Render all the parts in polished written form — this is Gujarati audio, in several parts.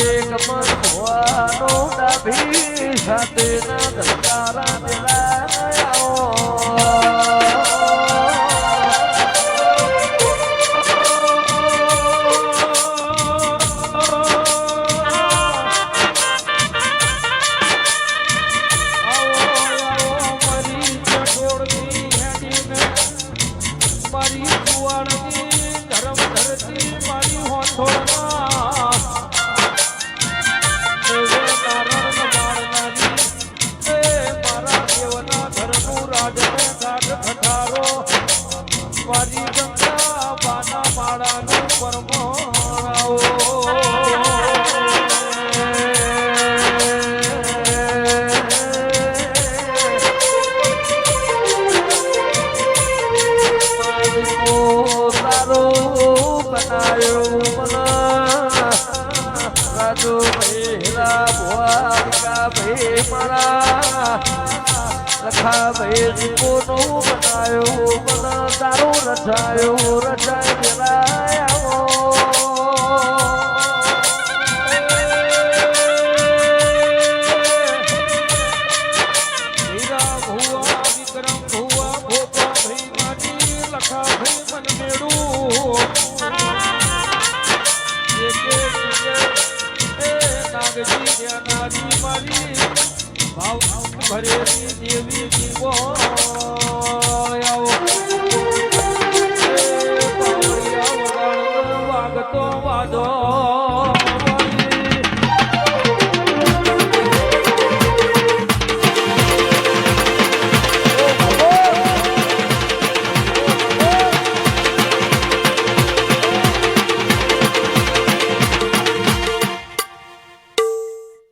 એક મન ભવાનો ડાભી સાથે ના ધસારા દેરાયો મારી ગંગા બાના માળાનું પરમાણાઓ તારો બનાયો મના રાજુ ભાઈ હીરા ભુવા ભાઈ મારા લખા ભાઈ જીવોનો બનાયો મના તારો રચાયો રચાય દેરાયો હીરા ભુવા વિક્રમ ભુવા ભોપા ભાઈ મારી લખા ભાઈ મન મેળું નાગજી નારી મારી ભાવ ભરેલી દેવી જીવો વાગતો વાદો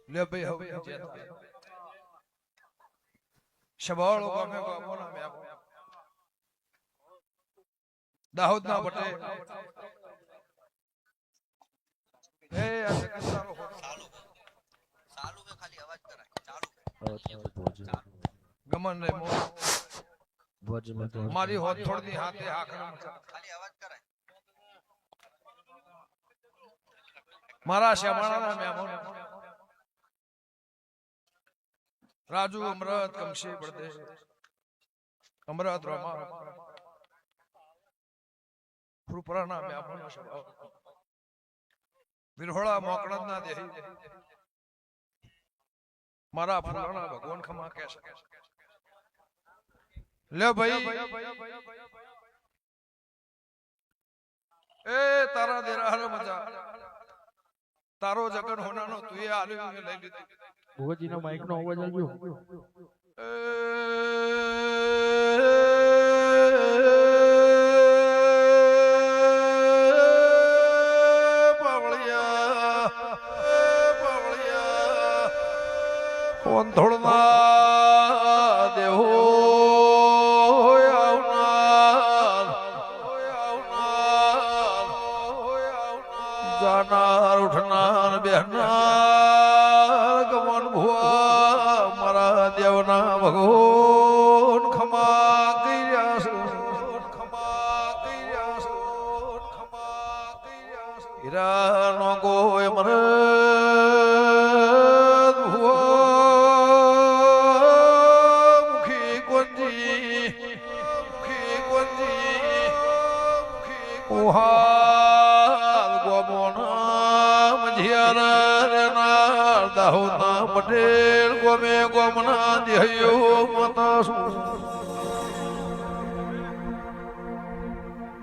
લે ભાઈ હવે શબાળો ગામે ગામોના મેપ દાહોદ ના બટે એ આજે કસારો ચાલુ કે ખાલી અવાજ કરાય ચાલુ ગમન રે મો ભોજ મે મારી હોત થોડની હાથે હાકરા ખાલી અવાજ કરાય મારા શમાણાના મહેમાનો રાજુ અમૃત કમશી બળદે અમૃત રોમા ફુરપરાના મહેમાનો શબાવ વિરહોળા મોકળના દેહી મારા ફુલાણા ભગવાન ખમા કે શકે લે ભાઈ એ તારા દેરા હર મજા તારો જગન હોનાનો તુએ આલ્યો લઈ લીધું ભોજીનો માઈક નો અવાજ આવ્યો ધોળના દેહો જાનાર ઉઠનાર બેહનાર ગમન ભુવા મારા દેવના ભગવાન ખમા કર્યા હીરા નો ગોય મરે દાહોદના પટેલ ગોમે ગોમના દેહયો મતાસુ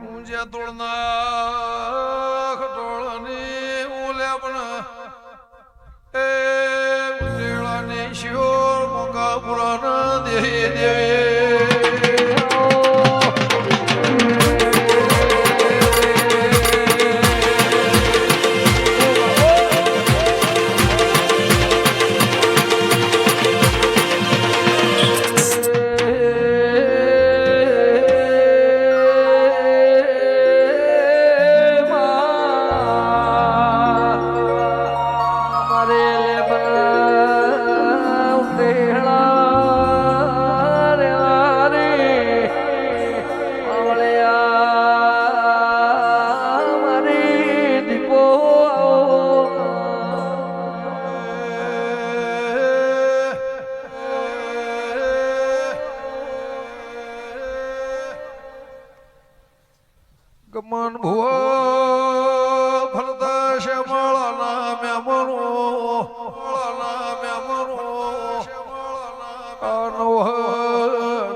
ઊંજે તોડના ખટોળની ઓલે પણ એ ઉજેળાની શિયોર મોકાપુરાના દેહી દેવે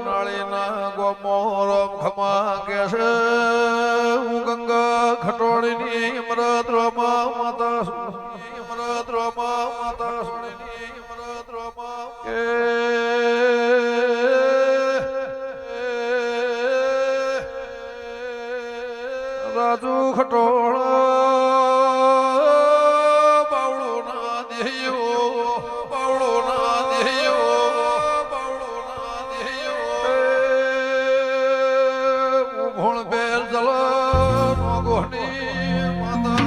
નાળીના ગોમોર ખમા કે છે હું ગંગા ખટોળીની અમરદ્રમાં માતા અમરદ્રમાં માતા અમરદ્રમાં કે રાજુ ખટોળા બાવળો ના દેયો બાવળો ના દેયો બાવળો ના દેયો ભોળ બેલ જલ ગોહની માતા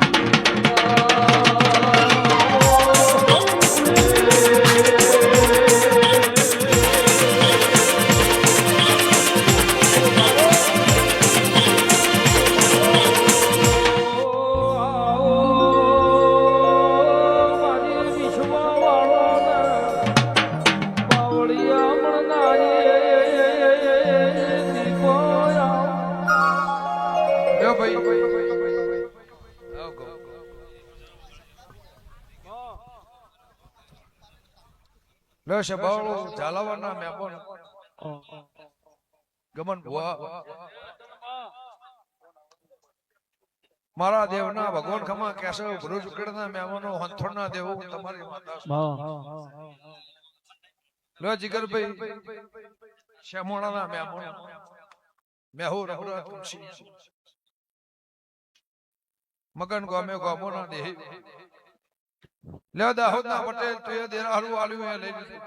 લેશે બાવળો ઝાલાવાના મેપન ગમન ભુવા મારા દેવના ભગવાન ખમા કેશવ ભરૂચ ઉકેડના મહેમાનો હંથોડના દેવો તમારી માતા લો જીગરભાઈ શ્યામોણાના મહેમાનો મેહુ રઘુરા તુલસી મગન ગોમે ગોમોના દેહ લે દાહોદના પટેલ તુએ દેરાહરું આલ્યું એ લઈ લીધું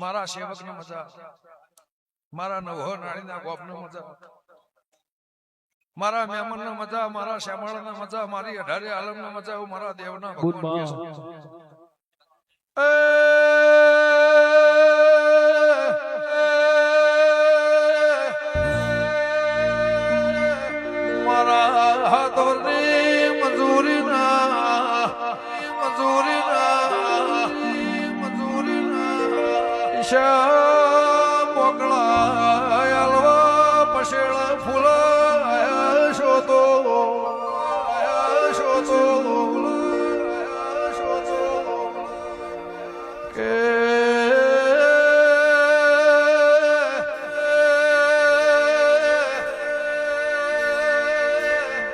મારા સેવકની મજા મારા નવહો નાળીના ગોપની મજા મારા મહેમાનની મજા મારા શ્યામળાના મજા મારી 18 આલમની મજા હું મારા દેવના ભગવાન મારા હાથોની મજૂરીના મોકળા આલવા પશેળ ફૂલ શોતો કે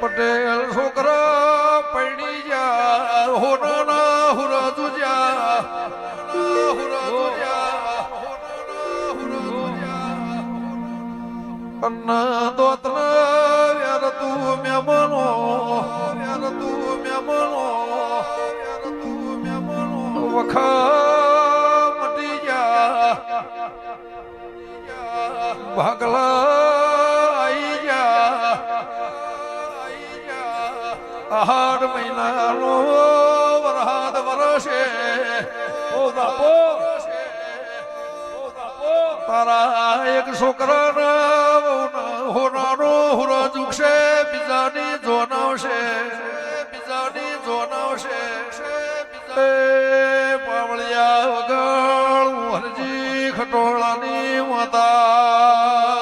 પટેલ છોકરા પડી જા હોના હુરા તુજા અન્ના દોતના યાર તું મેમનો વખા મટી જા ભાગલા આઈ જા આહાર મહિનાનો વરહાદ વરસે ઓ બાપો તારા એક છોકરાના હોનાનો હુરા જુગશે બીજાની જોનાવશે પાવળિયા વગર હરજી ખટોળાની માતા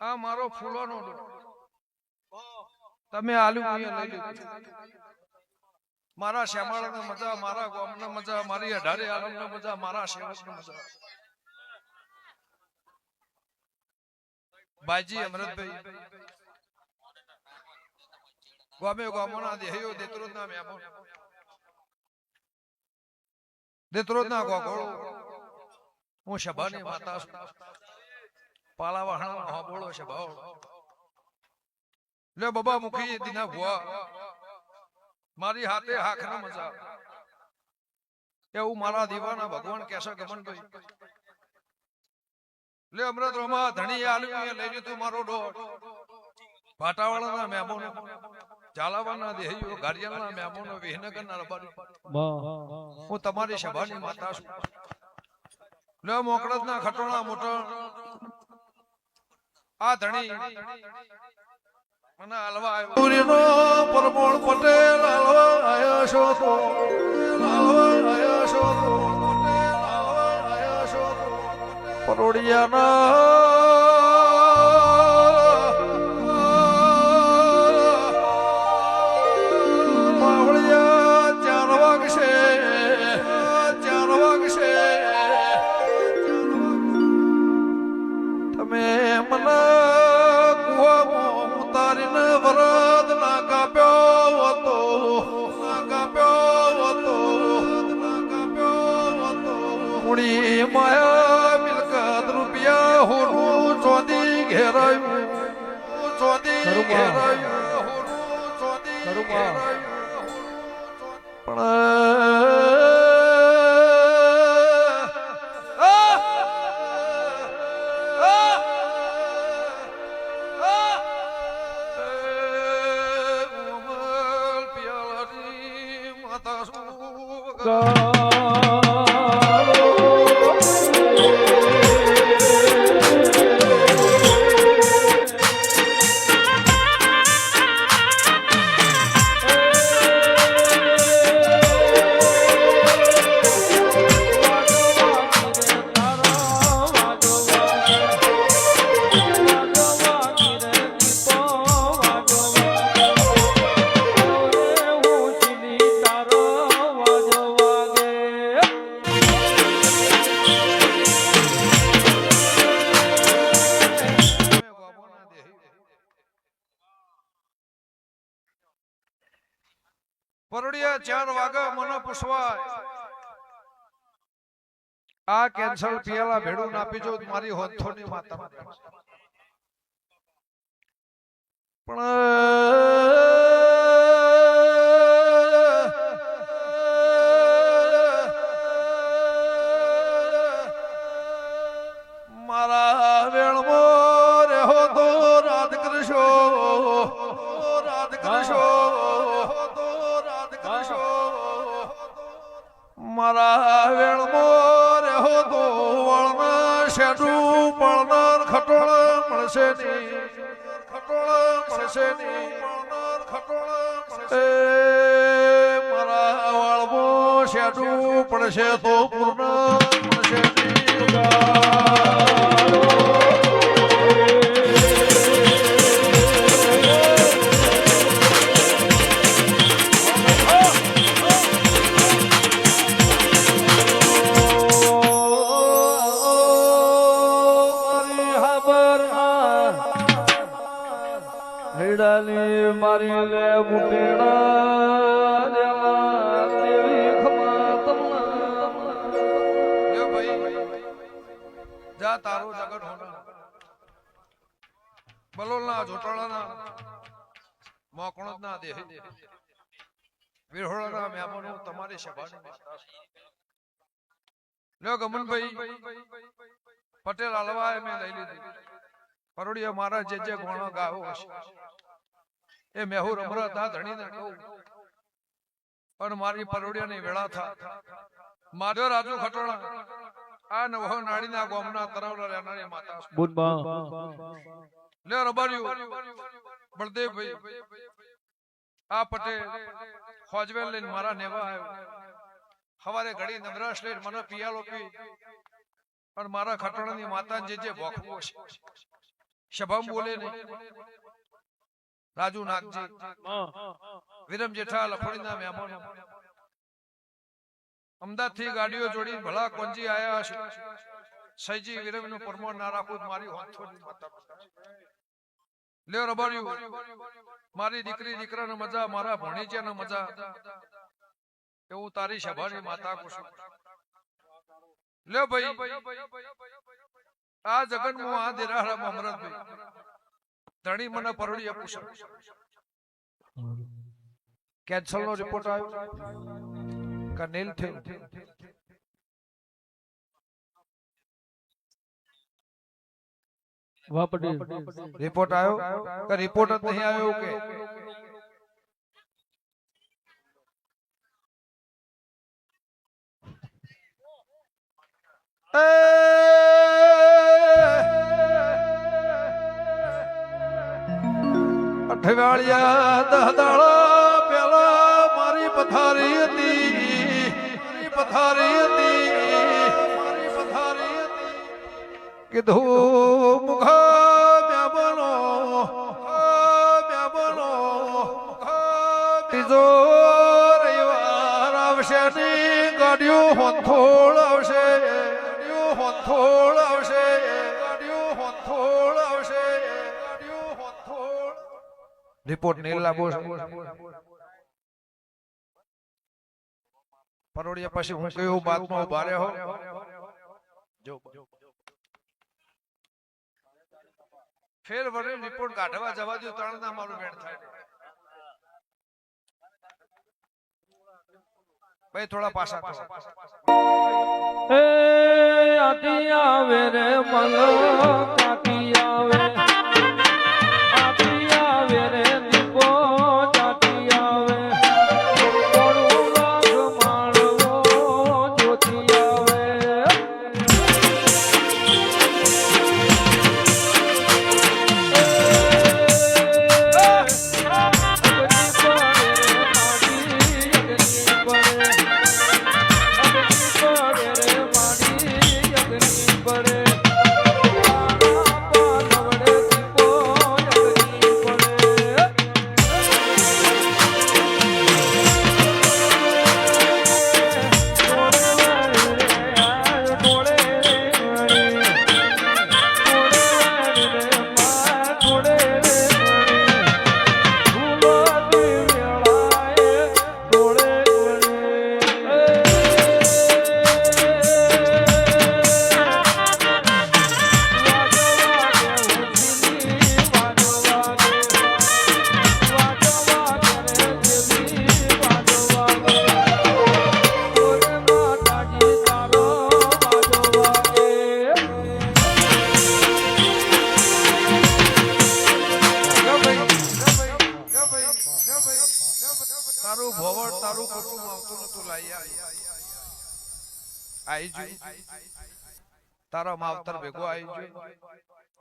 આ મારો ફૂલોનો તમે આલુ લઈ લીધું મારા શ્યામળાની મજા મારા ગામની મજા મારી 18 આલમની મજા મારા સેવકની મજા બાજી અમરતભાઈ ગામે ગામોના દેહયો દેત્રોદના મેમો દેત્રોદના ગોગોળો હું શબાની માતા છું પાલા વાહણા હા બોલો છે ભાવ લે બાબા મુખી દીના ભુવા મારી હાથે હાખના મજા એવું મારા દીવાના ભગવાન કેશવ ગમનભાઈ લે અમૃત રોમા ધણી આલ્યું લઈ લીધું મારો ડોટ ભાટાવાળાના મહેમાનો ઝાલાવાના દેહીઓ ગારિયાના મહેમાનો વિહનગરના રબારી હું તમારી સભાની માતા છું લ્યો મોકળદ ના ખટોણા મોટો આ ધણી મને હલવા આવ્યો સૂર્યનો પરમોણ પટેલ હલવા આવ્યો છો તો હલવા આવ્યો છો તો પટેલ હલવા આવ્યો છો તો પરોડિયાના માયા મિલકત રૂપિયા હોનું ચોદી ઘેરાયું ચોદી ઘેરાયું હોનું ચોદી ઘેરાયું પણ માતા શું પરોડિયા 4 વાગે મને પૂછવાય આ કેન્સલ પિયાલા ભેડું ના પીજો મારી હોથોની માતા પણ મારા વેણમો રેહો તો રાત કરશો મારા વેણમો રેહો તો વળના શેડું પળનાર ખટોળ મળશે ની ખટોળ મળશે ની મારા વાળમો શેડું પડશે તો પૂર્ણ મળશે મારી લે મુટેડા દેવી ખમા તમને ભાઈ જા તારો જગત હોના બલોલના જોટાળાના મોકણોદના દેહ વિરહોળાના મહેમાનો તમારી સભાની માતા લ્યો ગમનભાઈ પટેલ હલવાએ મેં લઈ લીધી પરોડિયા મારા જે ગોણો ગાવો હશે એ મેહુર અમરત આ ધણીને કહું પણ મારી પરોડિયાની વેળા થા માધવ રાજુ ખટોળા આ નવો નાડીના ગોમના તરવલા રહેનારી માતા લે રબાર્યું બળદેવભાઈ આ પટેલ ખોજવેલ લઈને મારા નેવા આવ્યો સવારે ઘડી નવરાશ લઈને મને પિયાલો પી પણ મારા ખટોળાની માતા જે ભોખવો છે શભામ બોલે નહીં રાજુ નાગજી વિરમ જેઠા લફડીના મહેમાનો અમદાવાદ થી ગાડીઓ જોડી ભલા કોંજી આયા છે સૈજી વિરમ નું પરમોણ ના રાખું મારી હોંથોની માતા લ્યો રબાર્યું મારી દીકરી દીકરાને મજા મારા ભણીચાને મજા એવું તારી સભાની માતા કુશું લ્યો ભાઈ આ જગન્મો આ દેરાહરા અમરતભાઈ ધણી મને પરોડી પૂછો કેન્સલ નો રિપોર્ટ આવ્યો કે નેલ થયું રિપોર્ટ આવ્યો કે રિપોર્ટ જ નહીં આવ્યો કે અઠવાડિયા દહદાળા પેલા મારી પથારી હતી કીધું મુખા મ્યા બનો ત્રીજો રવિવાર આવશે ની ગાડીઓ હોંથોળ આવશે રિપોર્ટ નહીં લાવો પરોડિયા પછી હું કયું બાતમાં ઉભા રહ્યો જો ફેર વરે રિપોર્ટ કાઢવા જવા દો ત્રણ ના મારું બેડ થાય ભાઈ થોડા પાછા એ આતી આવે રે મન કાકી આવે આતી આવે રે દીપો જાતી આવે કોરું લાગ માળવો જોતી આવે તારું ભવડ તારું કુટુંબ આવતું નતું લાયા આઈ જો તારા માવતર ભેગો આઈ જો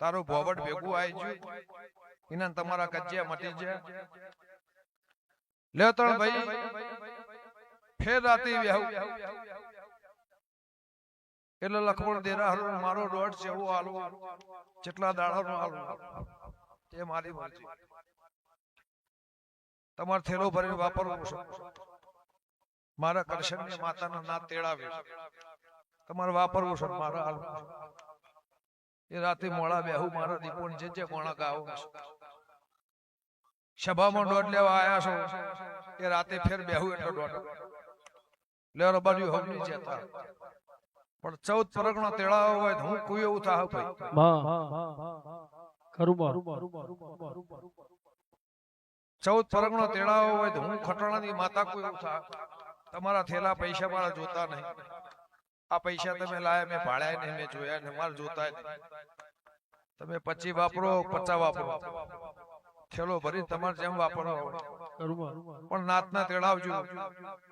તારું ભવડ ભેગું આઈ જો ઇના તમારા કજિયા મટી જાય લે તણ ભાઈ ફેર રાતી વ્યાહુ એટલે લખમણ દેરા મારો દોઢ છે એવું હાલવું જેટલા દાડાનો હાલવું તે મારી મરજી તમાર થેલો ભરીને વાપરવું છે મારા કરશનની માતાના ના તેડાવે તમારે વાપરવું છે મારા હાલ એ રાતે મોડા બેહું મારા દીપોની જે કોણા ગાવો સભામાં દોઢ લેવા આયા છો એ રાતે ફેર બેહું એટલો દોઢ લેવા બાજુ હમની જતા પણ 14 પરગણો તેડાવો હોય તો હું કોઈ એવું થાવ ભાઈ ખરું 14 પરગણો તેડાવો હોય તો હું ખટણાની માતા કોઈ એવું થાવ તમારા થેલા પૈસા મારા જોતા નહીં આ પૈસા તમે લાયા મેં ભાડ્યા નહીં મેં જોયા ને મારે જોતા નહીં તમે 25 વાપરો 50 વાપરો થેલો ભરી તમારે જેમ વાપરો પણ નાતના તેડાવજો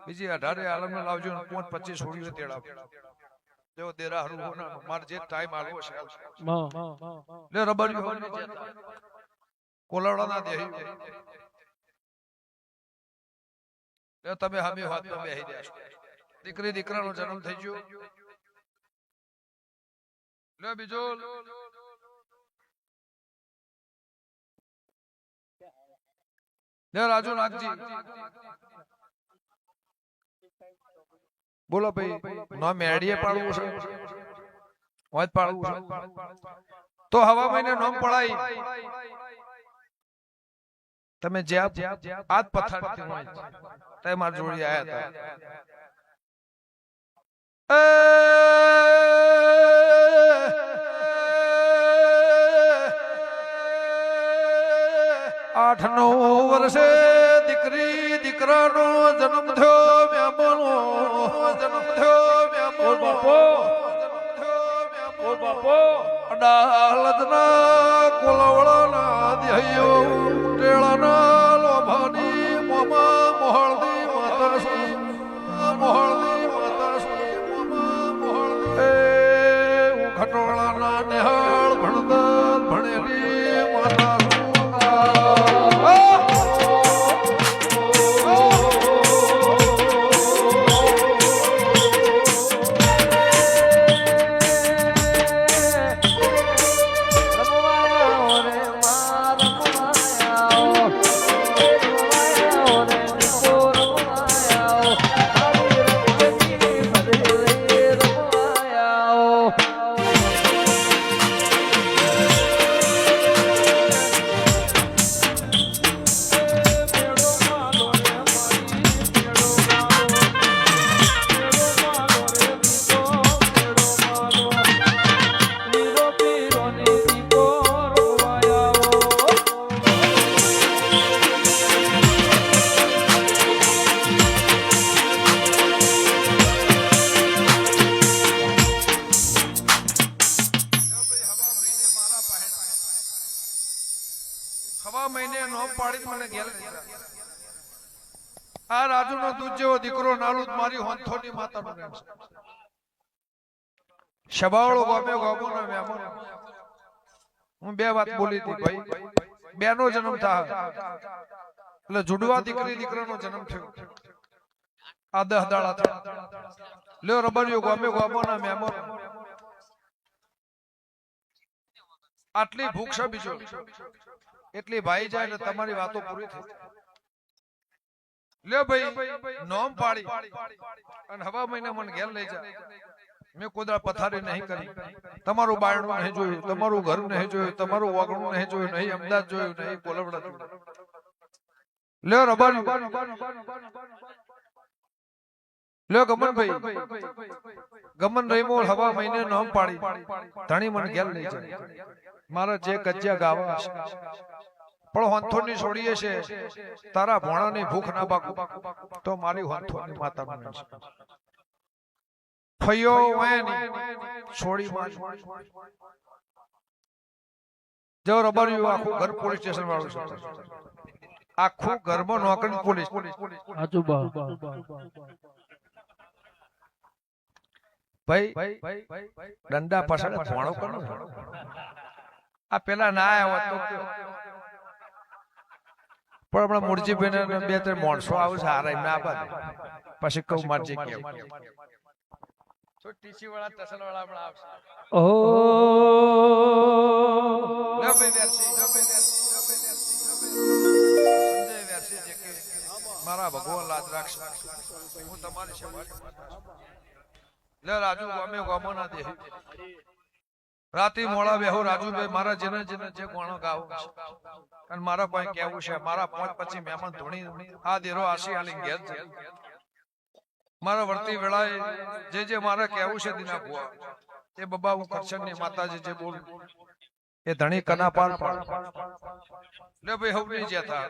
બીજી 18 આલમ લાવજો 25 છોડીને તેડાવજો જો દેરા હરુ હોના માર જે ટાઈમ આલવો છે લે રબડી હોની જતા કોલવડા ના દેહી લે તમે હામી હાથ માં બેહી જાશો દીકરી દીકરાનો જન્મ થઈ ગયો લે બીજો લે રાજુ નાગજી બોલો ભાઈ ના મેડીએ પાડવું છે હોય પાડવું છે તો હવા મહિને નોમ પડાઈ તમે જ્યાં આજ પથારથી હોય તે માર જોડી આયા હતા 8-9 વર્ષે દીકરી દીકરાનો જન્મ થયો મેમણો જન્મ થયો મેમણો બાપો અડાલતના કોલવળના દેહયો ટેળાના લોભાની મોમા મોહળની માતા મોહળની માતા મોમા મોહળ એ નેહળ ભણદર ભણેલી માતા ખવા મહિને નો પાડી મને ઘેર આ રાજુનો દૂધ જેવો દીકરો નાલું મારી હોંથોની માતાનું નામ છે શબાવળો ગોમે ગોમોના મહેમાન હું બે વાત બોલી હતી ભાઈ બેનો જન્મ થાય એટલે જુડવા દીકરી દીકરાનો જન્મ થયો આ 10 દાડા થયા લ્યો રબરિયો ગોમે ગોમોના મહેમાન આટલી ભૂખ છે બીજો એટલી ભાઈ જાય એટલે તમારી વાતો પૂરી થઈ લ્યો ભાઈ નોમ પાડી અને હવા મહિને મને ઘેર લઈ જા મેં કોદા પથારી નહીં કરી તમારું બાયણું નહીં જોયું તમારું ઘર નહીં જોયું તમારું વાગણું નહીં જોયું નહીં અમદાવાદ જોયું નહીં કોલવડા જોયું લ્યો રબારી લ્યો ગમનભાઈ ગમન રહીમોલ હવા મહિને નોમ પાડી ધણી મને ઘેર લઈ જાય મારા જે કજ્જા ગાવા પણ હોંથોની છોડીએ છે તારા ભોણાની ભૂખ ના બાકુ તો મારી હોંથોની માતાનું નામ છે ફયો વેની છોડી માં જો રબરિયું આખું ઘર પોલીસ સ્ટેશન વાળું છે આખું ઘરમાં નોકરી પોલીસ આજુબા ભાઈ દંડા પાછળ ભોણો કરો આ પેલા ના આવ્યો તો પણ હમણાં મુરજીભાઈ ને 2-3 માણસો આવે છે હારા એમને આપા દે પછી કહું મારજી કેવું તો ટીસી વાળા ટસલ વાળા પણ આવશે ઓ લે ભાઈ વેરસી સંજય વેરસી જે કે મારા ભગવાન લાજ રાખશે હું તમારી સેવા લે રાજુ ગમે ગમો ના દે રાતી મોડા બેહો રાજુભાઈ મારા જેને જેને જે ગોણો ગાવું છે અને મારા કોઈ કેવું છે મારા પાંચ પછી મહેમાન ધોણી આ દેરો આશી આલી ઘેર છે મારા વર્તી વેળાએ જે મારે કેવું છે દીના ભુવા એ બબા હું કરશનની માતાજી જે બોલ એ ધણી કના પાર પાડ લે ભાઈ હવની જેતા